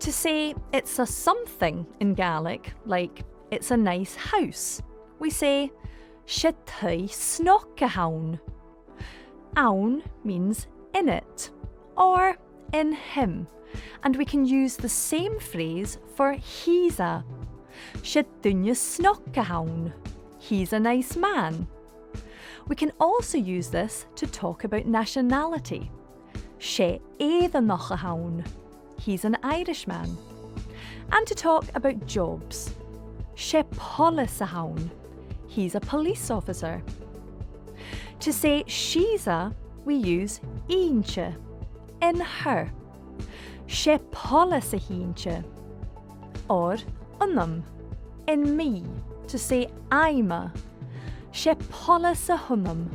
To say it's a something in Gaelic, like it's a nice house, we say "She thy snock a haun." Aun means in it or in him, and we can use the same phrase for he's a. She dunne snock a haun. He's a nice man. We can also use this to talk about nationality. She éiad nach a haun. He's an Irishman. And to talk about jobs. She polis a haun. He's a police officer. To say she's a, we use inche, in her. She polis a hinche. Or unum, in me, to say I'm a. She polis a hunum.